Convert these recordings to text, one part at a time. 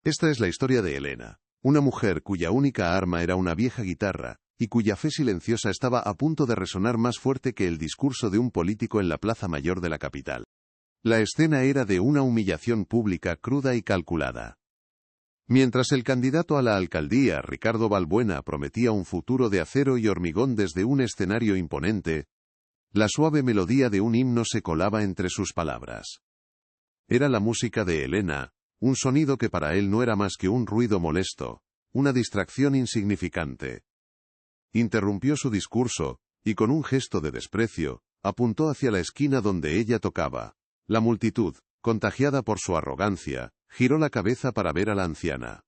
Esta es la historia de Elena, una mujer cuya única arma era una vieja guitarra, y cuya fe silenciosa estaba a punto de resonar más fuerte que el discurso de un político en la plaza mayor de la capital. La escena era de una humillación pública cruda y calculada. Mientras el candidato a la alcaldía, Ricardo Balbuena, prometía un futuro de acero y hormigón desde un escenario imponente, la suave melodía de un himno se colaba entre sus palabras. Era la música de Elena, un sonido que para él no era más que un ruido molesto, una distracción insignificante. Interrumpió su discurso, y con un gesto de desprecio, apuntó hacia la esquina donde ella tocaba. La multitud, contagiada por su arrogancia, giró la cabeza para ver a la anciana.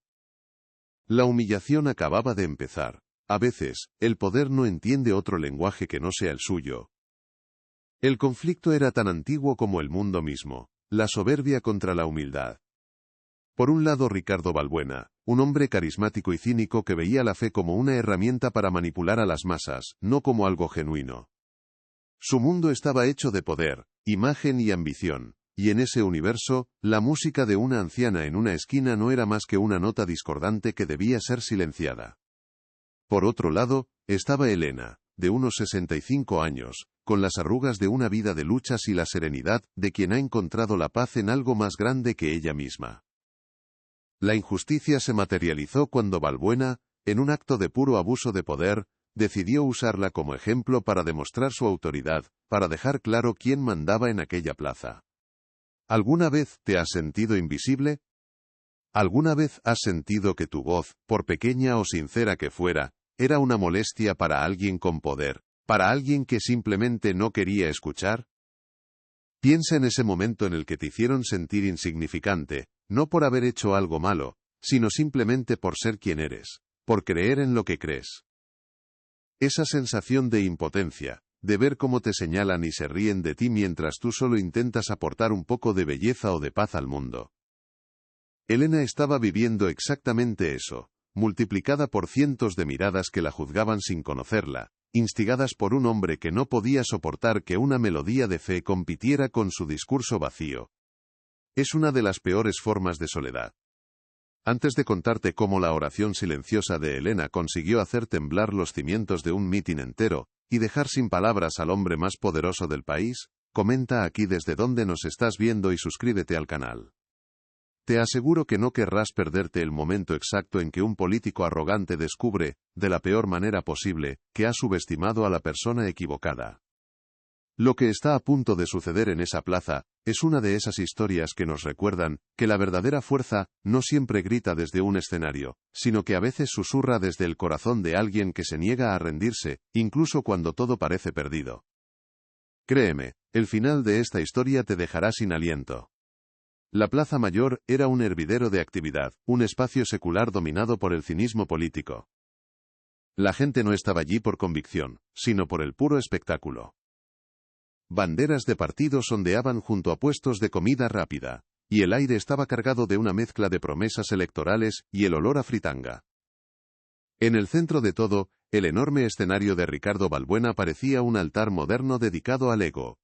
La humillación acababa de empezar. A veces, el poder no entiende otro lenguaje que no sea el suyo. El conflicto era tan antiguo como el mundo mismo, la soberbia contra la humildad. Por un lado Ricardo Balbuena, un hombre carismático y cínico que veía la fe como una herramienta para manipular a las masas, no como algo genuino. Su mundo estaba hecho de poder, imagen y ambición, y en ese universo, la música de una anciana en una esquina no era más que una nota discordante que debía ser silenciada. Por otro lado, estaba Elena, de unos 65 años, con las arrugas de una vida de luchas y la serenidad de quien ha encontrado la paz en algo más grande que ella misma. La injusticia se materializó cuando Balbuena, en un acto de puro abuso de poder, decidió usarla como ejemplo para demostrar su autoridad, para dejar claro quién mandaba en aquella plaza. ¿Alguna vez te has sentido invisible? ¿Alguna vez has sentido que tu voz, por pequeña o sincera que fuera, era una molestia para alguien con poder, para alguien que simplemente no quería escuchar? Piensa en ese momento en el que te hicieron sentir insignificante, no por haber hecho algo malo, sino simplemente por ser quien eres, por creer en lo que crees. Esa sensación de impotencia, de ver cómo te señalan y se ríen de ti mientras tú solo intentas aportar un poco de belleza o de paz al mundo. Elena estaba viviendo exactamente eso, multiplicada por cientos de miradas que la juzgaban sin conocerla, instigadas por un hombre que no podía soportar que una melodía de fe compitiera con su discurso vacío. Es una de las peores formas de soledad. Antes de contarte cómo la oración silenciosa de Elena consiguió hacer temblar los cimientos de un mitin entero, y dejar sin palabras al hombre más poderoso del país, comenta aquí desde dónde nos estás viendo y suscríbete al canal. Te aseguro que no querrás perderte el momento exacto en que un político arrogante descubre, de la peor manera posible, que ha subestimado a la persona equivocada. Lo que está a punto de suceder en esa plaza, es una de esas historias que nos recuerdan que la verdadera fuerza no siempre grita desde un escenario, sino que a veces susurra desde el corazón de alguien que se niega a rendirse, incluso cuando todo parece perdido. Créeme, el final de esta historia te dejará sin aliento. La Plaza Mayor era un hervidero de actividad, un espacio secular dominado por el cinismo político. La gente no estaba allí por convicción, sino por el puro espectáculo. Banderas de partidos ondeaban junto a puestos de comida rápida, y el aire estaba cargado de una mezcla de promesas electorales y el olor a fritanga. En el centro de todo, el enorme escenario de Ricardo Balbuena parecía un altar moderno dedicado al ego.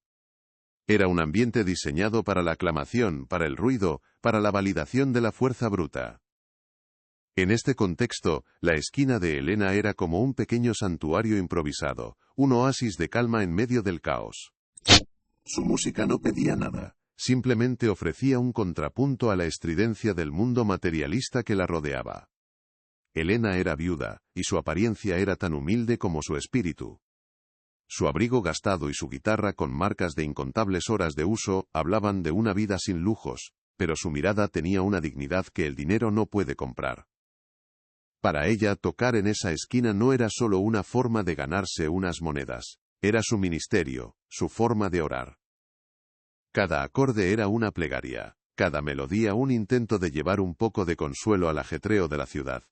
Era un ambiente diseñado para la aclamación, para el ruido, para la validación de la fuerza bruta. En este contexto, la esquina de Elena era como un pequeño santuario improvisado, un oasis de calma en medio del caos. Su música no pedía nada, simplemente ofrecía un contrapunto a la estridencia del mundo materialista que la rodeaba. Elena era viuda, y su apariencia era tan humilde como su espíritu. Su abrigo gastado y su guitarra con marcas de incontables horas de uso hablaban de una vida sin lujos, pero su mirada tenía una dignidad que el dinero no puede comprar. Para ella, tocar en esa esquina no era solo una forma de ganarse unas monedas, era su ministerio, su forma de orar. Cada acorde era una plegaria, cada melodía un intento de llevar un poco de consuelo al ajetreo de la ciudad.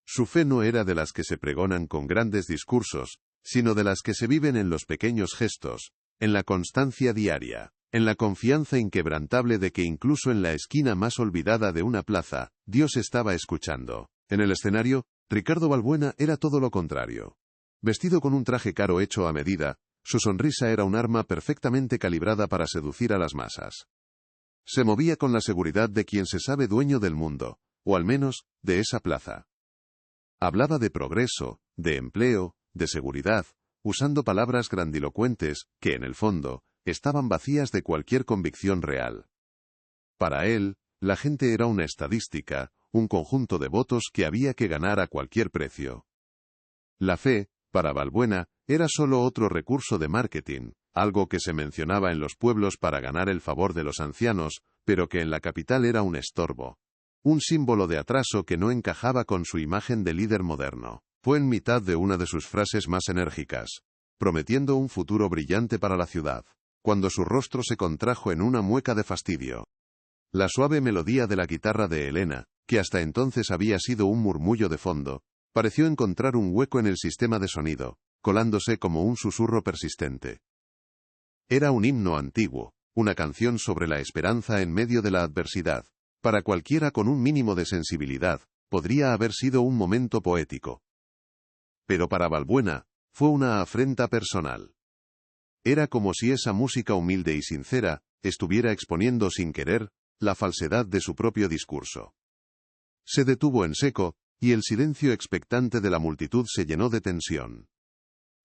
Su fe no era de las que se pregonan con grandes discursos, sino de las que se viven en los pequeños gestos, en la constancia diaria, en la confianza inquebrantable de que incluso en la esquina más olvidada de una plaza, Dios estaba escuchando. En el escenario, Ricardo Balbuena era todo lo contrario. Vestido con un traje caro hecho a medida, su sonrisa era un arma perfectamente calibrada para seducir a las masas. Se movía con la seguridad de quien se sabe dueño del mundo, o al menos, de esa plaza. Hablaba de progreso, de empleo, de seguridad, usando palabras grandilocuentes, que en el fondo, estaban vacías de cualquier convicción real. Para él, la gente era una estadística, un conjunto de votos que había que ganar a cualquier precio. La fe, para Balbuena, era solo otro recurso de marketing, algo que se mencionaba en los pueblos para ganar el favor de los ancianos, pero que en la capital era un estorbo. Un símbolo de atraso que no encajaba con su imagen de líder moderno. Fue en mitad de una de sus frases más enérgicas, prometiendo un futuro brillante para la ciudad, cuando su rostro se contrajo en una mueca de fastidio. La suave melodía de la guitarra de Elena, que hasta entonces había sido un murmullo de fondo, pareció encontrar un hueco en el sistema de sonido, colándose como un susurro persistente. Era un himno antiguo, una canción sobre la esperanza en medio de la adversidad. Para cualquiera con un mínimo de sensibilidad, podría haber sido un momento poético. Pero para Balbuena, fue una afrenta personal. Era como si esa música humilde y sincera, estuviera exponiendo sin querer, la falsedad de su propio discurso. Se detuvo en seco, y el silencio expectante de la multitud se llenó de tensión.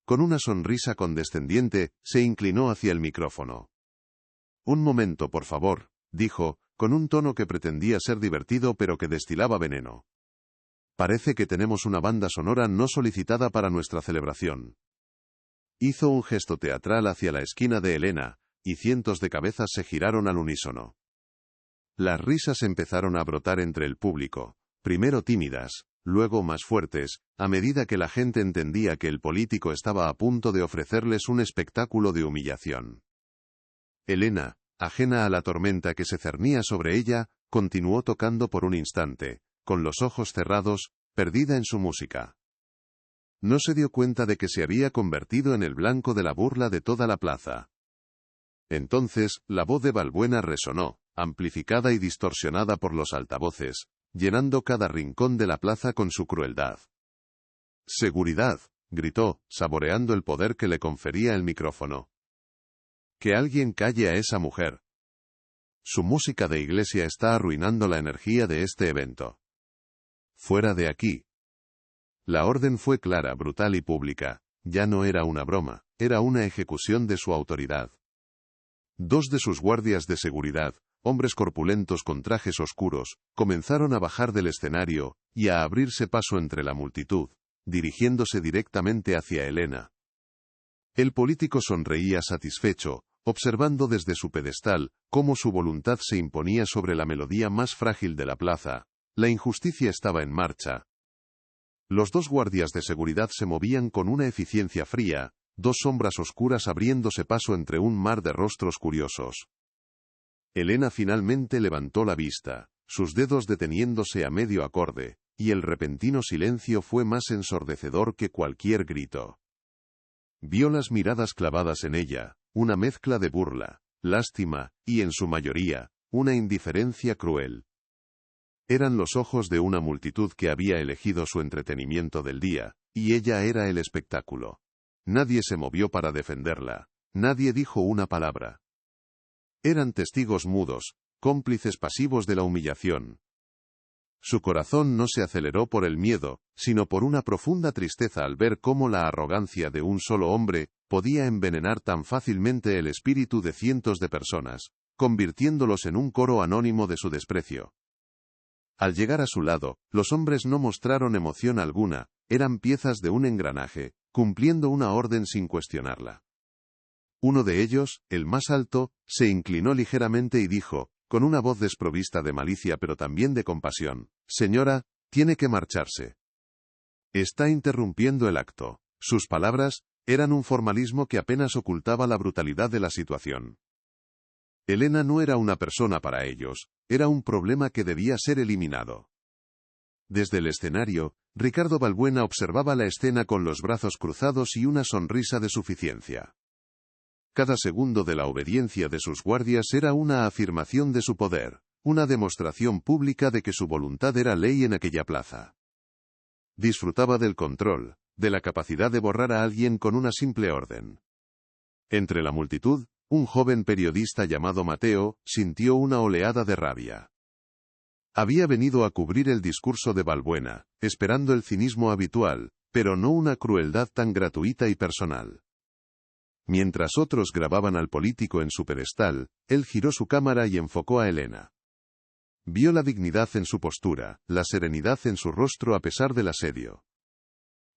Con una sonrisa condescendiente, se inclinó hacia el micrófono. «Un momento, por favor», dijo, con un tono que pretendía ser divertido pero que destilaba veneno. «Parece que tenemos una banda sonora no solicitada para nuestra celebración». Hizo un gesto teatral hacia la esquina de Elena, y cientos de cabezas se giraron al unísono. Las risas empezaron a brotar entre el público, primero tímidas, luego más fuertes, a medida que la gente entendía que el político estaba a punto de ofrecerles un espectáculo de humillación. Elena, ajena a la tormenta que se cernía sobre ella, continuó tocando por un instante, con los ojos cerrados, perdida en su música. No se dio cuenta de que se había convertido en el blanco de la burla de toda la plaza. Entonces, la voz de Balbuena resonó, amplificada y distorsionada por los altavoces, llenando cada rincón de la plaza con su crueldad. «¡Seguridad!», gritó, saboreando el poder que le confería el micrófono. «Que alguien calle a esa mujer. Su música de iglesia está arruinando la energía de este evento. Fuera de aquí». La orden fue clara, brutal y pública. Ya no era una broma, era una ejecución de su autoridad. Dos de sus guardias de seguridad, hombres corpulentos con trajes oscuros, comenzaron a bajar del escenario, y a abrirse paso entre la multitud, dirigiéndose directamente hacia Elena. El político sonreía satisfecho, observando desde su pedestal, cómo su voluntad se imponía sobre la melodía más frágil de la plaza. La injusticia estaba en marcha. Los dos guardias de seguridad se movían con una eficiencia fría, dos sombras oscuras abriéndose paso entre un mar de rostros curiosos. Elena finalmente levantó la vista, sus dedos deteniéndose a medio acorde, y el repentino silencio fue más ensordecedor que cualquier grito. Vio las miradas clavadas en ella, una mezcla de burla, lástima, y en su mayoría, una indiferencia cruel. Eran los ojos de una multitud que había elegido su entretenimiento del día, y ella era el espectáculo. Nadie se movió para defenderla, nadie dijo una palabra. Eran testigos mudos, cómplices pasivos de la humillación. Su corazón no se aceleró por el miedo, sino por una profunda tristeza al ver cómo la arrogancia de un solo hombre podía envenenar tan fácilmente el espíritu de cientos de personas, convirtiéndolos en un coro anónimo de su desprecio. Al llegar a su lado, los hombres no mostraron emoción alguna, eran piezas de un engranaje, cumpliendo una orden sin cuestionarla. Uno de ellos, el más alto, se inclinó ligeramente y dijo, con una voz desprovista de malicia pero también de compasión: «Señora, tiene que marcharse. Está interrumpiendo el acto». Sus palabras eran un formalismo que apenas ocultaba la brutalidad de la situación. Elena no era una persona para ellos, era un problema que debía ser eliminado. Desde el escenario, Ricardo Balbuena observaba la escena con los brazos cruzados y una sonrisa de suficiencia. Cada segundo de la obediencia de sus guardias era una afirmación de su poder, una demostración pública de que su voluntad era ley en aquella plaza. Disfrutaba del control, de la capacidad de borrar a alguien con una simple orden. Entre la multitud, un joven periodista llamado Mateo sintió una oleada de rabia. Había venido a cubrir el discurso de Balbuena, esperando el cinismo habitual, pero no una crueldad tan gratuita y personal. Mientras otros grababan al político en su pedestal, él giró su cámara y enfocó a Elena. Vio la dignidad en su postura, la serenidad en su rostro a pesar del asedio.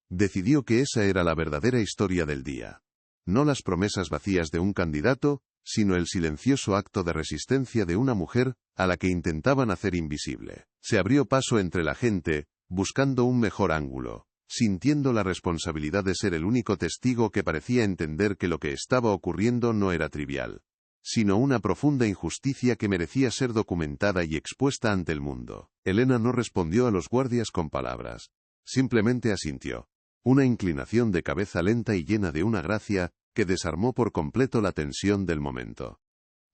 Decidió que esa era la verdadera historia del día. No las promesas vacías de un candidato, sino el silencioso acto de resistencia de una mujer, a la que intentaban hacer invisible. Se abrió paso entre la gente, buscando un mejor ángulo, sintiendo la responsabilidad de ser el único testigo que parecía entender que lo que estaba ocurriendo no era trivial, sino una profunda injusticia que merecía ser documentada y expuesta ante el mundo. Elena no respondió a los guardias con palabras. Simplemente asintió. Una inclinación de cabeza lenta y llena de una gracia, que desarmó por completo la tensión del momento.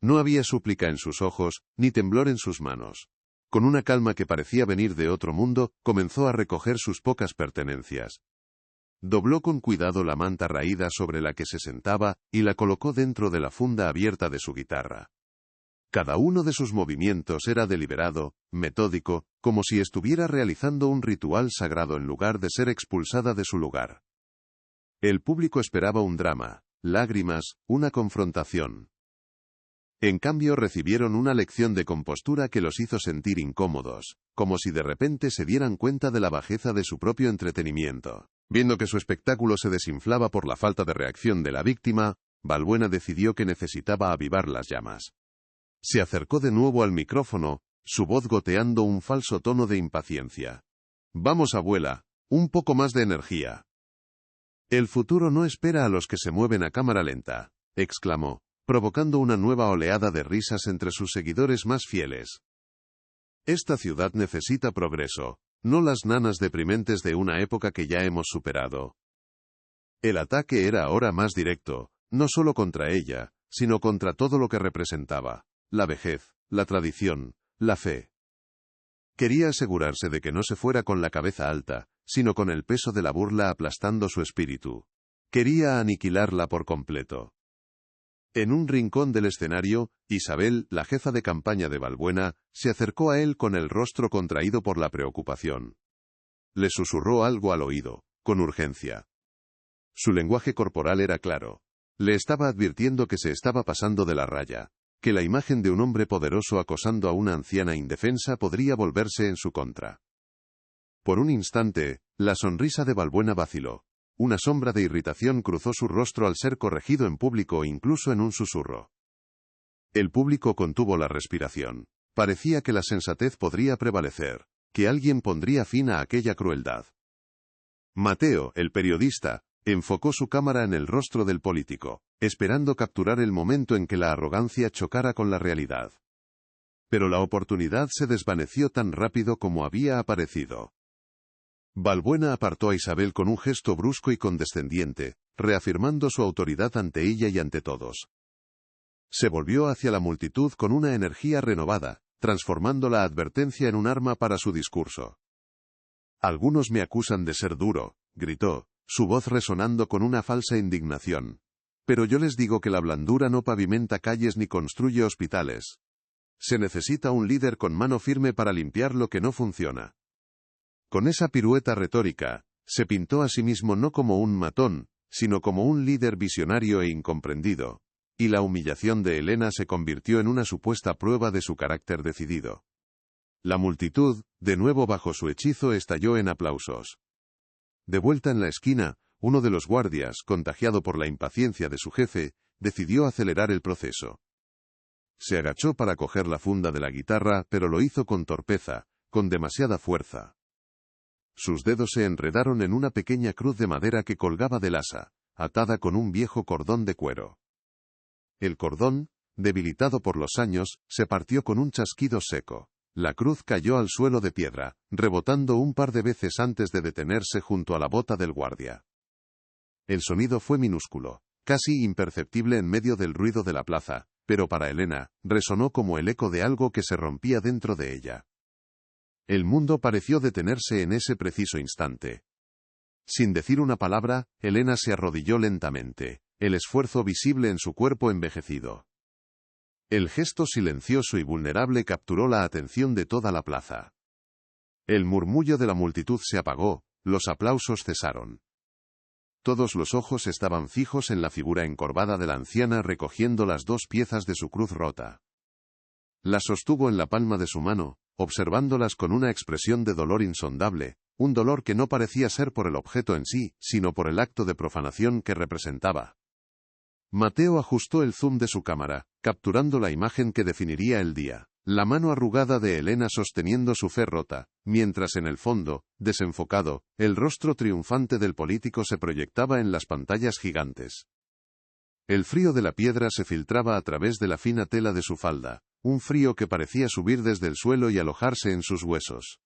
No había súplica en sus ojos, ni temblor en sus manos. Con una calma que parecía venir de otro mundo, comenzó a recoger sus pocas pertenencias. Dobló con cuidado la manta raída sobre la que se sentaba, y la colocó dentro de la funda abierta de su guitarra. Cada uno de sus movimientos era deliberado, metódico, como si estuviera realizando un ritual sagrado en lugar de ser expulsada de su lugar. El público esperaba un drama, lágrimas, una confrontación. En cambio recibieron una lección de compostura que los hizo sentir incómodos, como si de repente se dieran cuenta de la bajeza de su propio entretenimiento. Viendo que su espectáculo se desinflaba por la falta de reacción de la víctima, Balbuena decidió que necesitaba avivar las llamas. Se acercó de nuevo al micrófono, su voz goteando un falso tono de impaciencia. «Vamos, abuela, un poco más de energía». «El futuro no espera a los que se mueven a cámara lenta», exclamó, provocando una nueva oleada de risas entre sus seguidores más fieles. «Esta ciudad necesita progreso, no las nanas deprimentes de una época que ya hemos superado». El ataque era ahora más directo, no solo contra ella, sino contra todo lo que representaba. La vejez, la tradición, la fe. Quería asegurarse de que no se fuera con la cabeza alta, sino con el peso de la burla aplastando su espíritu. Quería aniquilarla por completo. En un rincón del escenario, Isabel, la jefa de campaña de Balbuena, se acercó a él con el rostro contraído por la preocupación. Le susurró algo al oído, con urgencia. Su lenguaje corporal era claro. Le estaba advirtiendo que se estaba pasando de la raya, que la imagen de un hombre poderoso acosando a una anciana indefensa podría volverse en su contra. Por un instante, la sonrisa de Balbuena vaciló. Una sombra de irritación cruzó su rostro al ser corregido en público e incluso en un susurro. El público contuvo la respiración. Parecía que la sensatez podría prevalecer, que alguien pondría fin a aquella crueldad. Mateo, el periodista, enfocó su cámara en el rostro del político, esperando capturar el momento en que la arrogancia chocara con la realidad. Pero la oportunidad se desvaneció tan rápido como había aparecido. Balbuena apartó a Isabel con un gesto brusco y condescendiente, reafirmando su autoridad ante ella y ante todos. Se volvió hacia la multitud con una energía renovada, transformando la advertencia en un arma para su discurso. «Algunos me acusan de ser duro», gritó, su voz resonando con una falsa indignación. «Pero yo les digo que la blandura no pavimenta calles ni construye hospitales. Se necesita un líder con mano firme para limpiar lo que no funciona». Con esa pirueta retórica, se pintó a sí mismo no como un matón, sino como un líder visionario e incomprendido, y la humillación de Elena se convirtió en una supuesta prueba de su carácter decidido. La multitud, de nuevo bajo su hechizo, estalló en aplausos. De vuelta en la esquina, uno de los guardias, contagiado por la impaciencia de su jefe, decidió acelerar el proceso. Se agachó para coger la funda de la guitarra, pero lo hizo con torpeza, con demasiada fuerza. Sus dedos se enredaron en una pequeña cruz de madera que colgaba del asa, atada con un viejo cordón de cuero. El cordón, debilitado por los años, se partió con un chasquido seco. La cruz cayó al suelo de piedra, rebotando un par de veces antes de detenerse junto a la bota del guardia. El sonido fue minúsculo, casi imperceptible en medio del ruido de la plaza, pero para Elena, resonó como el eco de algo que se rompía dentro de ella. El mundo pareció detenerse en ese preciso instante. Sin decir una palabra, Elena se arrodilló lentamente, el esfuerzo visible en su cuerpo envejecido. El gesto silencioso y vulnerable capturó la atención de toda la plaza. El murmullo de la multitud se apagó, los aplausos cesaron. Todos los ojos estaban fijos en la figura encorvada de la anciana recogiendo las 2 piezas de su cruz rota. Las sostuvo en la palma de su mano, observándolas con una expresión de dolor insondable, un dolor que no parecía ser por el objeto en sí, sino por el acto de profanación que representaba. Mateo ajustó el zoom de su cámara, capturando la imagen que definiría el día. La mano arrugada de Elena sosteniendo su fe rota, mientras en el fondo, desenfocado, el rostro triunfante del político se proyectaba en las pantallas gigantes. El frío de la piedra se filtraba a través de la fina tela de su falda, un frío que parecía subir desde el suelo y alojarse en sus huesos.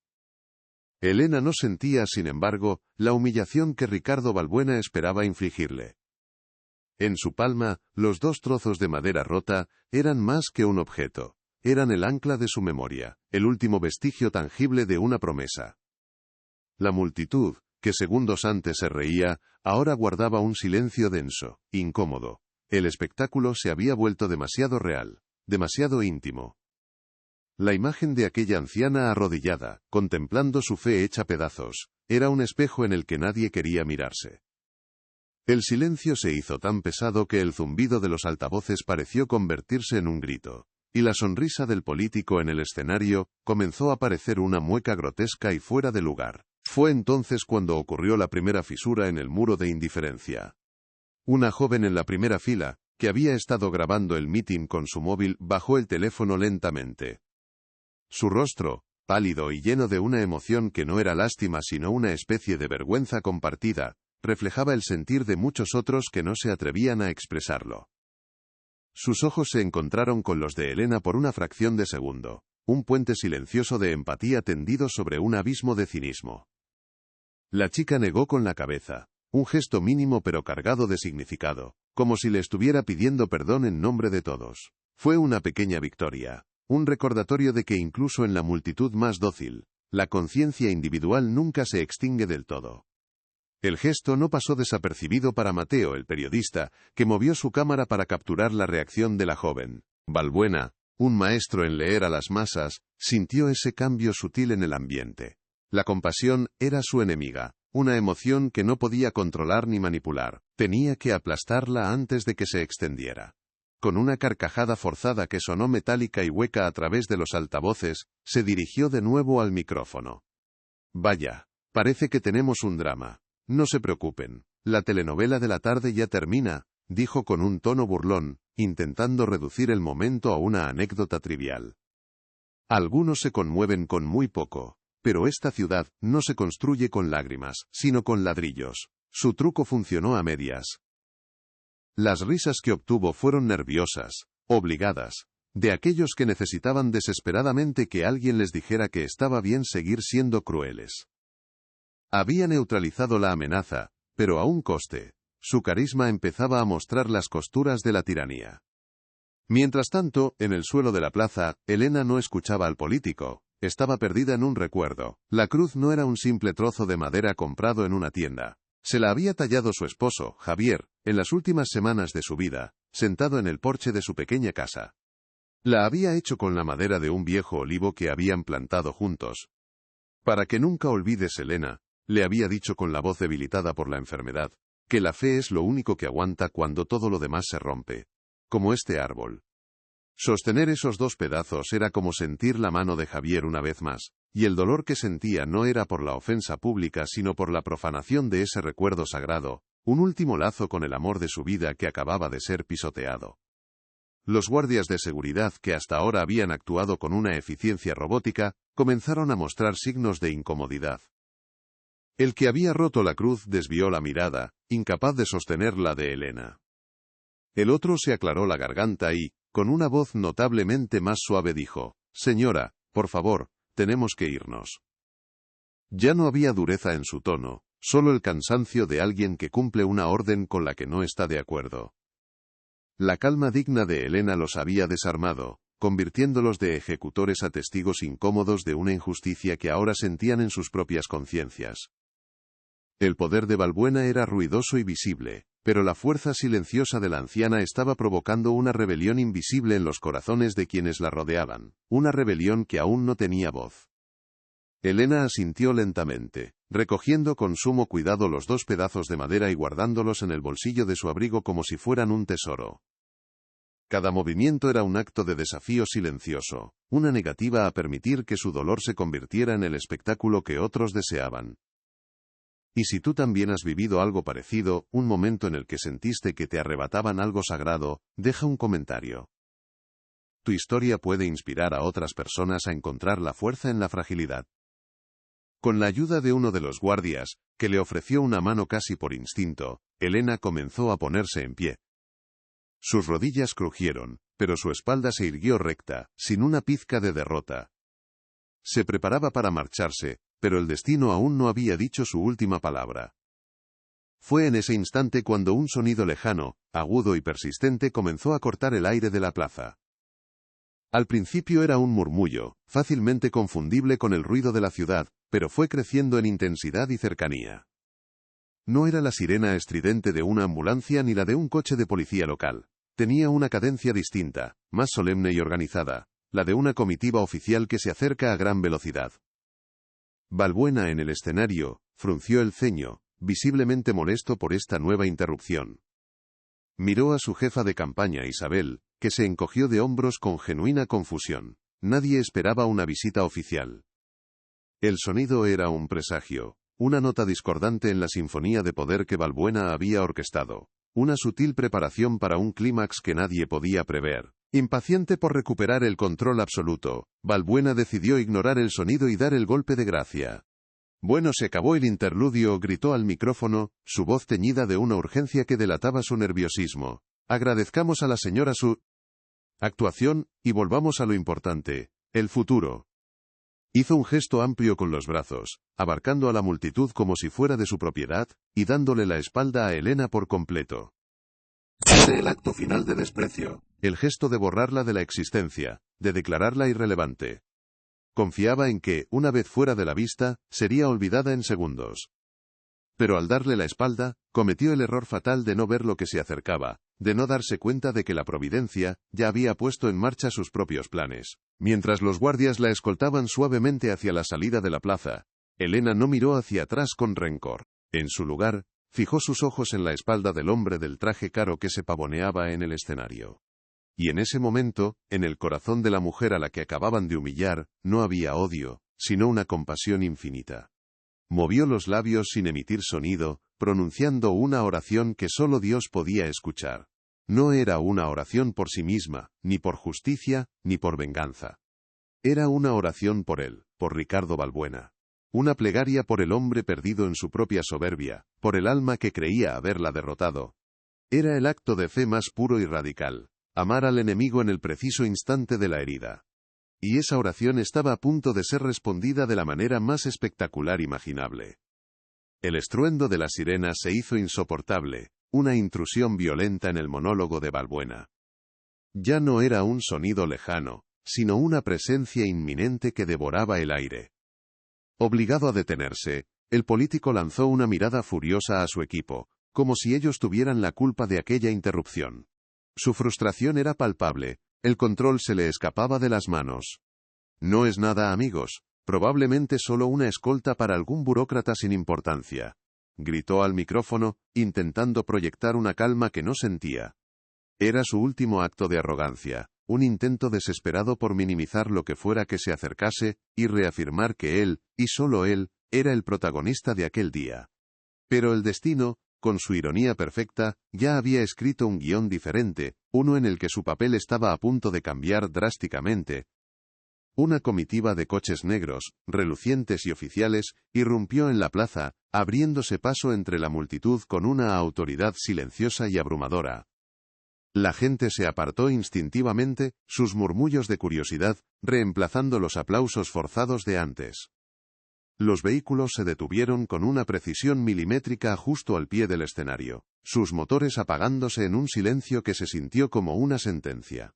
Elena no sentía, sin embargo, la humillación que Ricardo Balbuena esperaba infligirle. En su palma, los 2 trozos de madera rota eran más que un objeto. Eran el ancla de su memoria, el último vestigio tangible de una promesa. La multitud, que segundos antes se reía, ahora guardaba un silencio denso, incómodo. El espectáculo se había vuelto demasiado real, demasiado íntimo. La imagen de aquella anciana arrodillada, contemplando su fe hecha pedazos, era un espejo en el que nadie quería mirarse. El silencio se hizo tan pesado que el zumbido de los altavoces pareció convertirse en un grito. Y la sonrisa del político en el escenario comenzó a parecer una mueca grotesca y fuera de lugar. Fue entonces cuando ocurrió la primera fisura en el muro de indiferencia. Una joven en la primera fila, que había estado grabando el mitin con su móvil, bajó el teléfono lentamente. Su rostro, pálido y lleno de una emoción que no era lástima sino una especie de vergüenza compartida, reflejaba el sentir de muchos otros que no se atrevían a expresarlo. Sus ojos se encontraron con los de Elena por una fracción de segundo, un puente silencioso de empatía tendido sobre un abismo de cinismo. La chica negó con la cabeza, un gesto mínimo pero cargado de significado, como si le estuviera pidiendo perdón en nombre de todos. Fue una pequeña victoria, un recordatorio de que incluso en la multitud más dócil, la conciencia individual nunca se extingue del todo. El gesto no pasó desapercibido para Mateo, el periodista, que movió su cámara para capturar la reacción de la joven. Balbuena, un maestro en leer a las masas, sintió ese cambio sutil en el ambiente. La compasión era su enemiga, una emoción que no podía controlar ni manipular. Tenía que aplastarla antes de que se extendiera. Con una carcajada forzada que sonó metálica y hueca a través de los altavoces, se dirigió de nuevo al micrófono. Vaya, parece que tenemos un drama. No se preocupen, la telenovela de la tarde ya termina, dijo con un tono burlón, intentando reducir el momento a una anécdota trivial. Algunos se conmueven con muy poco, pero esta ciudad no se construye con lágrimas, sino con ladrillos. Su truco funcionó a medias. Las risas que obtuvo fueron nerviosas, obligadas, de aquellos que necesitaban desesperadamente que alguien les dijera que estaba bien seguir siendo crueles. Había neutralizado la amenaza, pero a un coste. Su carisma empezaba a mostrar las costuras de la tiranía. Mientras tanto, en el suelo de la plaza, Elena no escuchaba al político, estaba perdida en un recuerdo. La cruz no era un simple trozo de madera comprado en una tienda. Se la había tallado su esposo, Javier, en las últimas semanas de su vida, sentado en el porche de su pequeña casa. La había hecho con la madera de un viejo olivo que habían plantado juntos. Para que nunca olvides, Elena, le había dicho con la voz debilitada por la enfermedad, que la fe es lo único que aguanta cuando todo lo demás se rompe. Como este árbol. Sostener esos 2 pedazos era como sentir la mano de Javier una vez más, y el dolor que sentía no era por la ofensa pública sino por la profanación de ese recuerdo sagrado, un último lazo con el amor de su vida que acababa de ser pisoteado. Los guardias de seguridad que hasta ahora habían actuado con una eficiencia robótica, comenzaron a mostrar signos de incomodidad. El que había roto la cruz desvió la mirada, incapaz de sostener la de Elena. El otro se aclaró la garganta y, con una voz notablemente más suave dijo, «Señora, por favor, tenemos que irnos». Ya no había dureza en su tono, solo el cansancio de alguien que cumple una orden con la que no está de acuerdo. La calma digna de Elena los había desarmado, convirtiéndolos de ejecutores a testigos incómodos de una injusticia que ahora sentían en sus propias conciencias. El poder de Balbuena era ruidoso y visible, Pero la fuerza silenciosa de la anciana estaba provocando una rebelión invisible en los corazones de quienes la rodeaban, una rebelión que aún no tenía voz. Elena asintió lentamente, recogiendo con sumo cuidado los 2 pedazos de madera y guardándolos en el bolsillo de su abrigo como si fueran un tesoro. Cada movimiento era un acto de desafío silencioso, una negativa a permitir que su dolor se convirtiera en el espectáculo que otros deseaban. Y si tú también has vivido algo parecido, un momento en el que sentiste que te arrebataban algo sagrado, deja un comentario. Tu historia puede inspirar a otras personas a encontrar la fuerza en la fragilidad. Con la ayuda de uno de los guardias, que le ofreció una mano casi por instinto, Elena comenzó a ponerse en pie. Sus rodillas crujieron, pero su espalda se irguió recta, sin una pizca de derrota. Se preparaba para marcharse, pero el destino aún no había dicho su última palabra. Fue en ese instante cuando un sonido lejano, agudo y persistente comenzó a cortar el aire de la plaza. Al principio era un murmullo, fácilmente confundible con el ruido de la ciudad, pero fue creciendo en intensidad y cercanía. No era la sirena estridente de una ambulancia ni la de un coche de policía local. Tenía una cadencia distinta, más solemne y organizada, la de una comitiva oficial que se acerca a gran velocidad. Balbuena en el escenario, frunció el ceño, visiblemente molesto por esta nueva interrupción. Miró a su jefa de campaña Isabel, que se encogió de hombros con genuina confusión. Nadie esperaba una visita oficial. El sonido era un presagio, una nota discordante en la sinfonía de poder que Balbuena había orquestado, una sutil preparación para un clímax que nadie podía prever. Impaciente por recuperar el control absoluto, Balbuena decidió ignorar el sonido y dar el golpe de gracia. Bueno, se acabó el interludio, gritó al micrófono, su voz teñida de una urgencia que delataba su nerviosismo. Agradezcamos a la señora su actuación, y volvamos a lo importante, el futuro. Hizo un gesto amplio con los brazos, abarcando a la multitud como si fuera de su propiedad, y dándole la espalda a Elena por completo. El acto final de desprecio. El gesto de borrarla de la existencia, de declararla irrelevante. Confiaba en que, una vez fuera de la vista, sería olvidada en segundos. Pero al darle la espalda, cometió el error fatal de no ver lo que se acercaba, de no darse cuenta de que la providencia ya había puesto en marcha sus propios planes. Mientras los guardias la escoltaban suavemente hacia la salida de la plaza, Elena no miró hacia atrás con rencor. En su lugar, fijó sus ojos en la espalda del hombre del traje caro que se pavoneaba en el escenario. Y en ese momento, en el corazón de la mujer a la que acababan de humillar, no había odio, sino una compasión infinita. Movió los labios sin emitir sonido, pronunciando una oración que solo Dios podía escuchar. No era una oración por sí misma, ni por justicia, ni por venganza. Era una oración por él, por Ricardo Balbuena. Una plegaria por el hombre perdido en su propia soberbia, por el alma que creía haberla derrotado. Era el acto de fe más puro y radical, amar al enemigo en el preciso instante de la herida. Y esa oración estaba a punto de ser respondida de la manera más espectacular imaginable. El estruendo de la sirena se hizo insoportable, una intrusión violenta en el monólogo de Balbuena. Ya no era un sonido lejano, sino una presencia inminente que devoraba el aire. Obligado a detenerse, el político lanzó una mirada furiosa a su equipo, como si ellos tuvieran la culpa de aquella interrupción. Su frustración era palpable, el control se le escapaba de las manos. No es nada, amigos, probablemente solo una escolta para algún burócrata sin importancia, gritó al micrófono, intentando proyectar una calma que no sentía. Era su último acto de arrogancia, un intento desesperado por minimizar lo que fuera que se acercase, y reafirmar que él, y solo él, era el protagonista de aquel día. Pero el destino, con su ironía perfecta, ya había escrito un guión diferente, uno en el que su papel estaba a punto de cambiar drásticamente. Una comitiva de coches negros, relucientes y oficiales, irrumpió en la plaza, abriéndose paso entre la multitud con una autoridad silenciosa y abrumadora. La gente se apartó instintivamente, sus murmullos de curiosidad, reemplazando los aplausos forzados de antes. Los vehículos se detuvieron con una precisión milimétrica justo al pie del escenario, sus motores apagándose en un silencio que se sintió como una sentencia.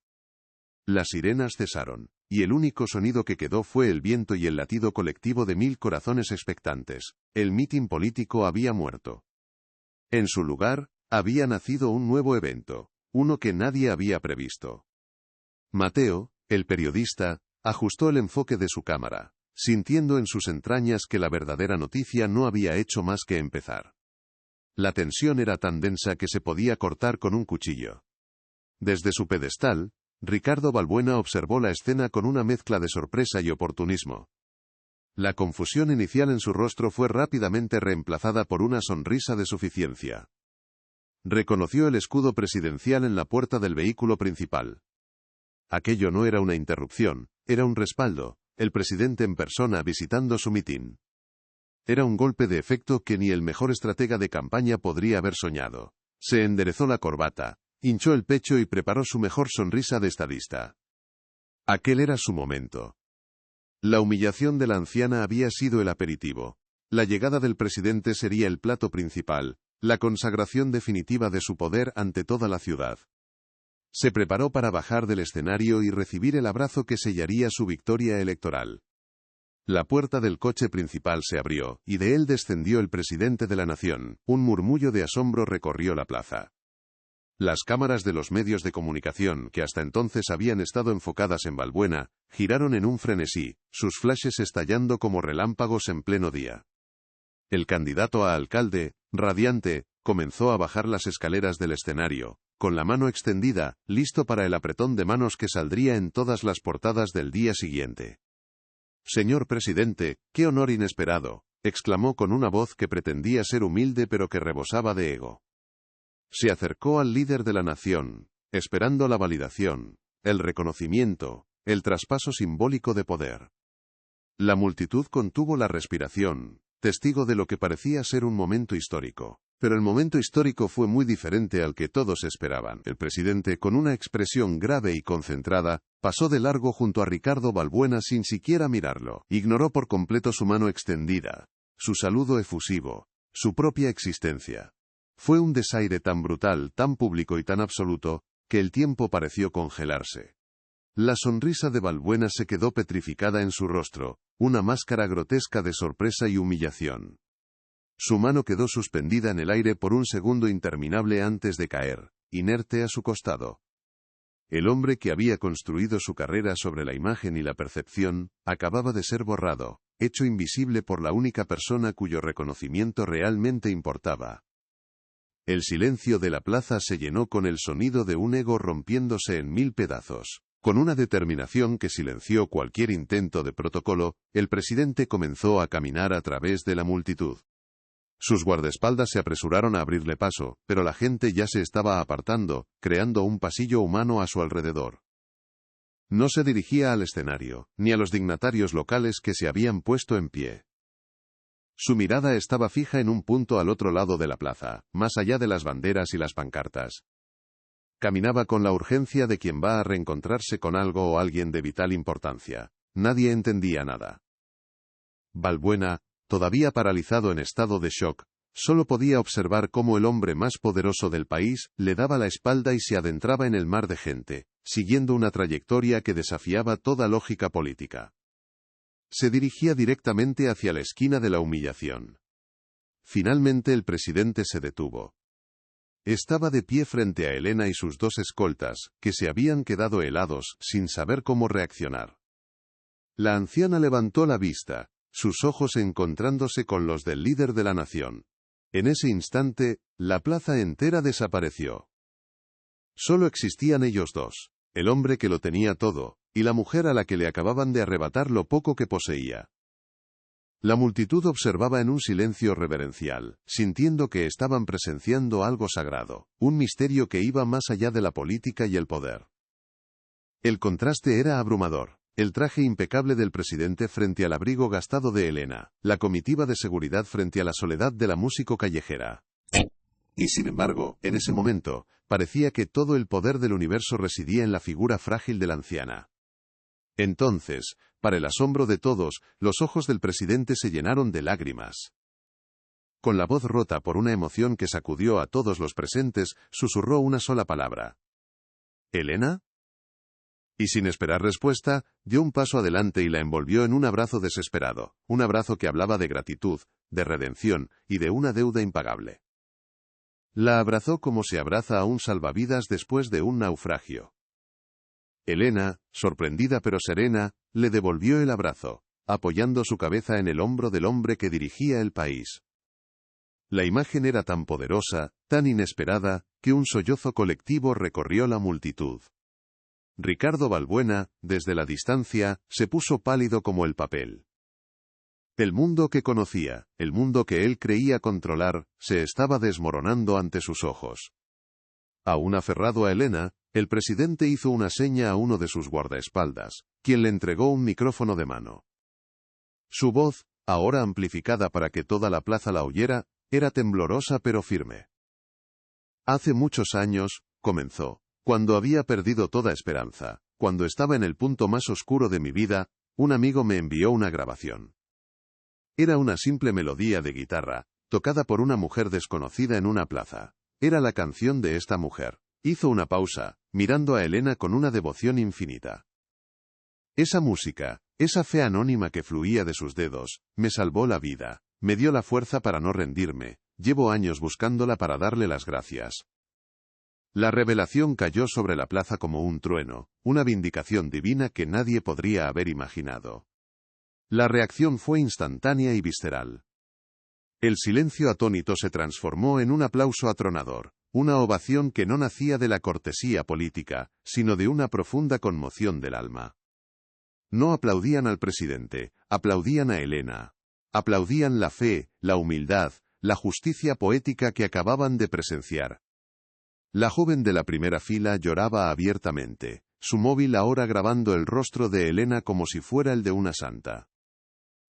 Las sirenas cesaron, y el único sonido que quedó fue el viento y el latido colectivo de 1000 corazones expectantes. El mitin político había muerto. En su lugar, Había nacido un nuevo evento, uno que nadie había previsto. Mateo, el periodista, ajustó el enfoque de su cámara, sintiendo en sus entrañas que la verdadera noticia no había hecho más que empezar. La tensión era tan densa que se podía cortar con un cuchillo. Desde su pedestal, Ricardo Balbuena observó la escena con una mezcla de sorpresa y oportunismo. La confusión inicial en su rostro fue rápidamente reemplazada por una sonrisa de suficiencia. Reconoció el escudo presidencial en la puerta del vehículo principal. Aquello no era una interrupción, era un respaldo, el presidente en persona visitando su mitin. Era un golpe de efecto que ni el mejor estratega de campaña podría haber soñado. Se enderezó la corbata, hinchó el pecho y preparó su mejor sonrisa de estadista. Aquel era su momento. La humillación de la anciana había sido el aperitivo. La llegada del presidente sería el plato principal, la consagración definitiva de su poder ante toda la ciudad. Se preparó para bajar del escenario y recibir el abrazo que sellaría su victoria electoral. La puerta del coche principal se abrió, y de él descendió el presidente de la nación. Un murmullo de asombro recorrió la plaza. Las cámaras de los medios de comunicación, que hasta entonces habían estado enfocadas en Balbuena, giraron en un frenesí, sus flashes estallando como relámpagos en pleno día. El candidato a alcalde, radiante, comenzó a bajar las escaleras del escenario, con la mano extendida, listo para el apretón de manos que saldría en todas las portadas del día siguiente. «Señor presidente, qué honor inesperado», exclamó con una voz que pretendía ser humilde pero que rebosaba de ego. Se acercó al líder de la nación, esperando la validación, el reconocimiento, el traspaso simbólico de poder. La multitud contuvo la respiración, testigo de lo que parecía ser un momento histórico. Pero el momento histórico fue muy diferente al que todos esperaban. El presidente, con una expresión grave y concentrada, pasó de largo junto a Ricardo Balbuena sin siquiera mirarlo. Ignoró por completo su mano extendida, su saludo efusivo, su propia existencia. Fue un desaire tan brutal, tan público y tan absoluto, que el tiempo pareció congelarse. La sonrisa de Balbuena se quedó petrificada en su rostro, una máscara grotesca de sorpresa y humillación. Su mano quedó suspendida en el aire por un segundo interminable antes de caer, inerte a su costado. El hombre que había construido su carrera sobre la imagen y la percepción, acababa de ser borrado, hecho invisible por la única persona cuyo reconocimiento realmente importaba. El silencio de la plaza se llenó con el sonido de un ego rompiéndose en 1000 pedazos. Con una determinación que silenció cualquier intento de protocolo, el presidente comenzó a caminar a través de la multitud. Sus guardaespaldas se apresuraron a abrirle paso, pero la gente ya se estaba apartando, creando un pasillo humano a su alrededor. No se dirigía al escenario, ni a los dignatarios locales que se habían puesto en pie. Su mirada estaba fija en un punto al otro lado de la plaza, más allá de las banderas y las pancartas. Caminaba con la urgencia de quien va a reencontrarse con algo o alguien de vital importancia. Nadie entendía nada. Balbuena, todavía paralizado en estado de shock, solo podía observar cómo el hombre más poderoso del país le daba la espalda y se adentraba en el mar de gente, siguiendo una trayectoria que desafiaba toda lógica política. Se dirigía directamente hacia la esquina de la humillación. Finalmente el presidente se detuvo. Estaba de pie frente a Elena y sus dos escoltas, que se habían quedado helados, sin saber cómo reaccionar. La anciana levantó la vista, sus ojos encontrándose con los del líder de la nación. En ese instante, la plaza entera desapareció. Solo existían ellos dos, el hombre que lo tenía todo, y la mujer a la que le acababan de arrebatar lo poco que poseía. La multitud observaba en un silencio reverencial, sintiendo que estaban presenciando algo sagrado, un misterio que iba más allá de la política y el poder. El contraste era abrumador. El traje impecable del presidente frente al abrigo gastado de Elena, la comitiva de seguridad frente a la soledad de la músico callejera. Y sin embargo, en ese momento, parecía que todo el poder del universo residía en la figura frágil de la anciana. Entonces, para el asombro de todos, los ojos del presidente se llenaron de lágrimas. Con la voz rota por una emoción que sacudió a todos los presentes, susurró una sola palabra. ¿Elena? Y sin esperar respuesta, dio un paso adelante y la envolvió en un abrazo desesperado, un abrazo que hablaba de gratitud, de redención y de una deuda impagable. La abrazó como se abraza a un salvavidas después de un naufragio. Elena, sorprendida pero serena, le devolvió el abrazo, apoyando su cabeza en el hombro del hombre que dirigía el país. La imagen era tan poderosa, tan inesperada, que un sollozo colectivo recorrió la multitud. Ricardo Balbuena, desde la distancia, se puso pálido como el papel. El mundo que conocía, el mundo que él creía controlar, se estaba desmoronando ante sus ojos. Aún aferrado a Elena, el presidente hizo una seña a uno de sus guardaespaldas, quien le entregó un micrófono de mano. Su voz, ahora amplificada para que toda la plaza la oyera, era temblorosa pero firme. Hace muchos años, comenzó, cuando había perdido toda esperanza, cuando estaba en el punto más oscuro de mi vida, un amigo me envió una grabación. Era una simple melodía de guitarra, tocada por una mujer desconocida en una plaza. Era la canción de esta mujer. Hizo una pausa, mirando a Elena con una devoción infinita. Esa música, esa fe anónima que fluía de sus dedos, me salvó la vida, me dio la fuerza para no rendirme, llevo años buscándola para darle las gracias. La revelación cayó sobre la plaza como un trueno, una vindicación divina que nadie podría haber imaginado. La reacción fue instantánea y visceral. El silencio atónito se transformó en un aplauso atronador, una ovación que no nacía de la cortesía política, sino de una profunda conmoción del alma. No aplaudían al presidente, aplaudían a Elena. Aplaudían la fe, la humildad, la justicia poética que acababan de presenciar. La joven de la primera fila lloraba abiertamente, su móvil ahora grabando el rostro de Elena como si fuera el de una santa.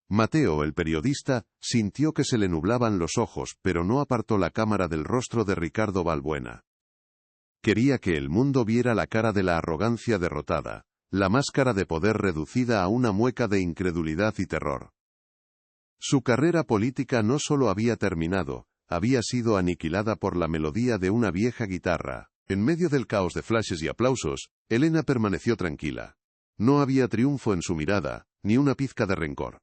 Mateo, el periodista, sintió que se le nublaban los ojos, pero no apartó la cámara del rostro de Ricardo Balbuena. Quería que el mundo viera la cara de la arrogancia derrotada, la máscara de poder reducida a una mueca de incredulidad y terror. Su carrera política no solo había terminado, había sido aniquilada por la melodía de una vieja guitarra. En medio del caos de flashes y aplausos, Elena permaneció tranquila. No había triunfo en su mirada, ni una pizca de rencor.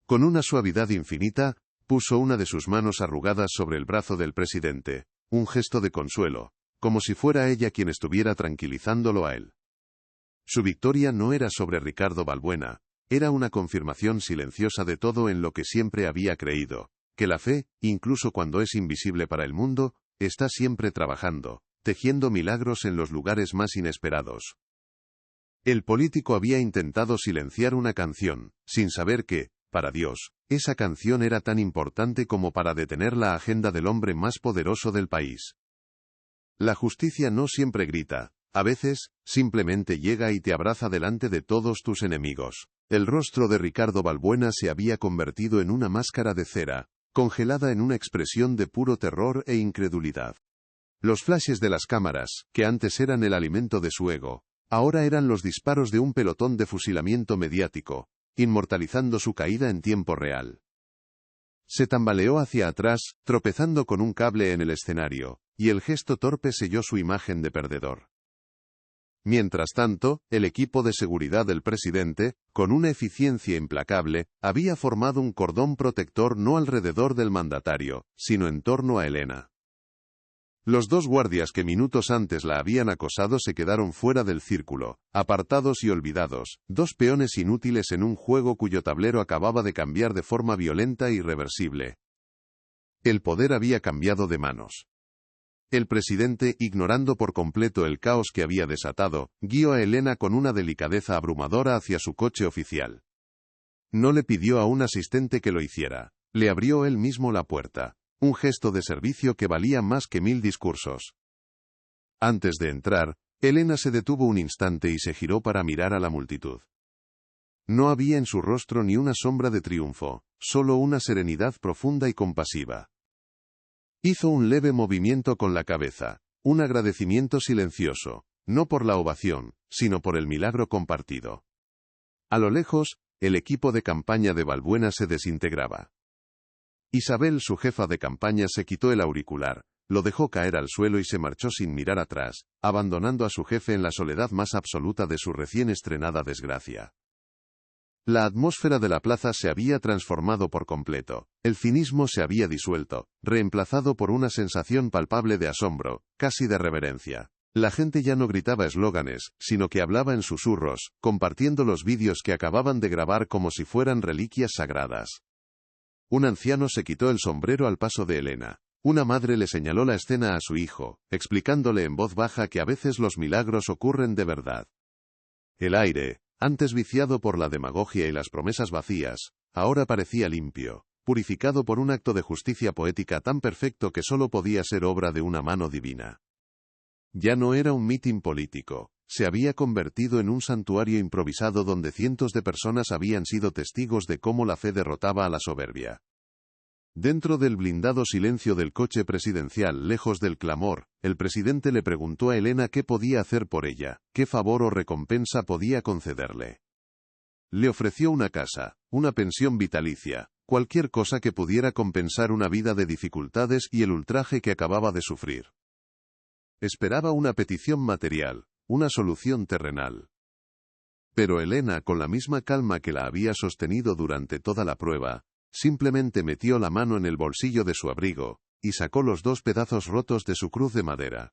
Con una suavidad infinita, puso una de sus manos arrugadas sobre el brazo del presidente, un gesto de consuelo, como si fuera ella quien estuviera tranquilizándolo a él. Su victoria no era sobre Ricardo Balbuena, era una confirmación silenciosa de todo en lo que siempre había creído, que la fe, incluso cuando es invisible para el mundo, está siempre trabajando, tejiendo milagros en los lugares más inesperados. El político había intentado silenciar una canción, sin saber que, para Dios, esa canción era tan importante como para detener la agenda del hombre más poderoso del país. La justicia no siempre grita, a veces, simplemente llega y te abraza delante de todos tus enemigos. El rostro de Ricardo Balbuena se había convertido en una máscara de cera, congelada en una expresión de puro terror e incredulidad. Los flashes de las cámaras, que antes eran el alimento de su ego, ahora eran los disparos de un pelotón de fusilamiento mediático, inmortalizando su caída en tiempo real. Se tambaleó hacia atrás, tropezando con un cable en el escenario, y el gesto torpe selló su imagen de perdedor. Mientras tanto, el equipo de seguridad del presidente, con una eficiencia implacable, había formado un cordón protector no alrededor del mandatario, sino en torno a Elena. Los dos guardias que minutos antes la habían acosado se quedaron fuera del círculo, apartados y olvidados, dos peones inútiles en un juego cuyo tablero acababa de cambiar de forma violenta e irreversible. El poder había cambiado de manos. El presidente, ignorando por completo el caos que había desatado, guió a Elena con una delicadeza abrumadora hacia su coche oficial. No le pidió a un asistente que lo hiciera, le abrió él mismo la puerta, un gesto de servicio que valía más que 1000 discursos. Antes de entrar, Elena se detuvo un instante y se giró para mirar a la multitud. No había en su rostro ni una sombra de triunfo, solo una serenidad profunda y compasiva. Hizo un leve movimiento con la cabeza, un agradecimiento silencioso, no por la ovación, sino por el milagro compartido. A lo lejos, el equipo de campaña de Balbuena se desintegraba. Isabel, su jefa de campaña, se quitó el auricular, lo dejó caer al suelo y se marchó sin mirar atrás, abandonando a su jefe en la soledad más absoluta de su recién estrenada desgracia. La atmósfera de la plaza se había transformado por completo. El cinismo se había disuelto, reemplazado por una sensación palpable de asombro, casi de reverencia. La gente ya no gritaba eslóganes, sino que hablaba en susurros, compartiendo los vídeos que acababan de grabar como si fueran reliquias sagradas. Un anciano se quitó el sombrero al paso de Elena. Una madre le señaló la escena a su hijo, explicándole en voz baja que a veces los milagros ocurren de verdad. El aire, antes viciado por la demagogia y las promesas vacías, ahora parecía limpio, purificado por un acto de justicia poética tan perfecto que solo podía ser obra de una mano divina. Ya no era un mitin político, se había convertido en un santuario improvisado donde cientos de personas habían sido testigos de cómo la fe derrotaba a la soberbia. Dentro del blindado silencio del coche presidencial, lejos del clamor, el presidente le preguntó a Elena qué podía hacer por ella, qué favor o recompensa podía concederle. Le ofreció una casa, una pensión vitalicia, cualquier cosa que pudiera compensar una vida de dificultades y el ultraje que acababa de sufrir. Esperaba una petición material, una solución terrenal. Pero Elena, con la misma calma que la había sostenido durante toda la prueba, simplemente metió la mano en el bolsillo de su abrigo, y sacó los 2 pedazos rotos de su cruz de madera.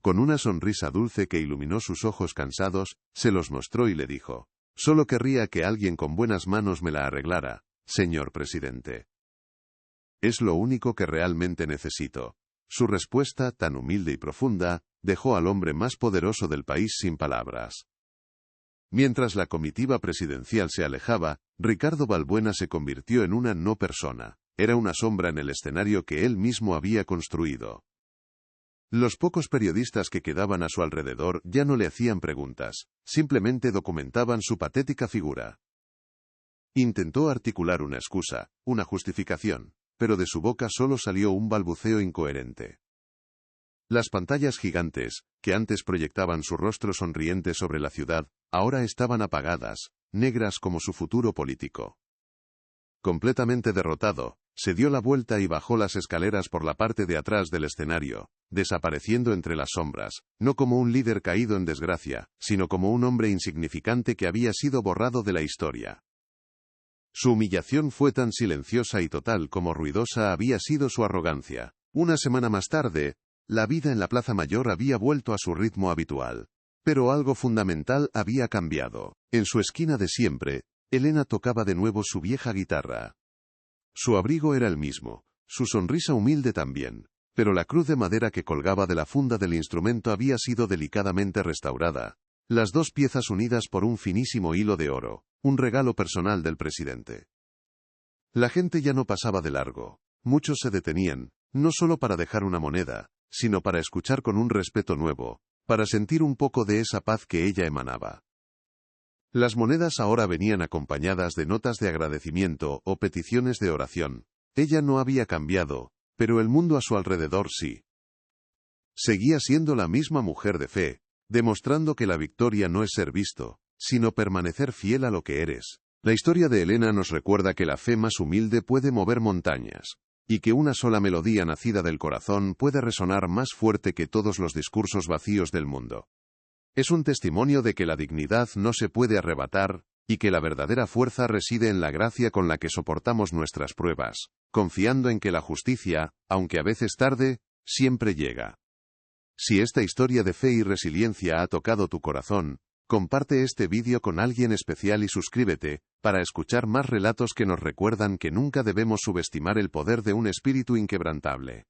Con una sonrisa dulce que iluminó sus ojos cansados, se los mostró y le dijo: «Solo querría que alguien con buenas manos me la arreglara, señor presidente. Es lo único que realmente necesito». Su respuesta, tan humilde y profunda, dejó al hombre más poderoso del país sin palabras. Mientras la comitiva presidencial se alejaba, Ricardo Balbuena se convirtió en una no persona. Era una sombra en el escenario que él mismo había construido. Los pocos periodistas que quedaban a su alrededor ya no le hacían preguntas, simplemente documentaban su patética figura. Intentó articular una excusa, una justificación, pero de su boca solo salió un balbuceo incoherente. Las pantallas gigantes, que antes proyectaban su rostro sonriente sobre la ciudad, ahora estaban apagadas, negras como su futuro político. Completamente derrotado, se dio la vuelta y bajó las escaleras por la parte de atrás del escenario, desapareciendo entre las sombras, no como un líder caído en desgracia, sino como un hombre insignificante que había sido borrado de la historia. Su humillación fue tan silenciosa y total como ruidosa había sido su arrogancia. Una semana más tarde, la vida en la Plaza Mayor había vuelto a su ritmo habitual. Pero algo fundamental había cambiado. En su esquina de siempre, Elena tocaba de nuevo su vieja guitarra. Su abrigo era el mismo, su sonrisa humilde también, pero la cruz de madera que colgaba de la funda del instrumento había sido delicadamente restaurada, las 2 piezas unidas por un finísimo hilo de oro, un regalo personal del presidente. La gente ya no pasaba de largo, muchos se detenían, no solo para dejar una moneda, sino para escuchar con un respeto nuevo, para sentir un poco de esa paz que ella emanaba. Las monedas ahora venían acompañadas de notas de agradecimiento o peticiones de oración. Ella no había cambiado, pero el mundo a su alrededor sí. Seguía siendo la misma mujer de fe, demostrando que la victoria no es ser visto, sino permanecer fiel a lo que eres. La historia de Elena nos recuerda que la fe más humilde puede mover montañas, y que una sola melodía nacida del corazón puede resonar más fuerte que todos los discursos vacíos del mundo. Es un testimonio de que la dignidad no se puede arrebatar, y que la verdadera fuerza reside en la gracia con la que soportamos nuestras pruebas, confiando en que la justicia, aunque a veces tarde, siempre llega. Si esta historia de fe y resiliencia ha tocado tu corazón, comparte este vídeo con alguien especial y suscríbete, para escuchar más relatos que nos recuerdan que nunca debemos subestimar el poder de un espíritu inquebrantable.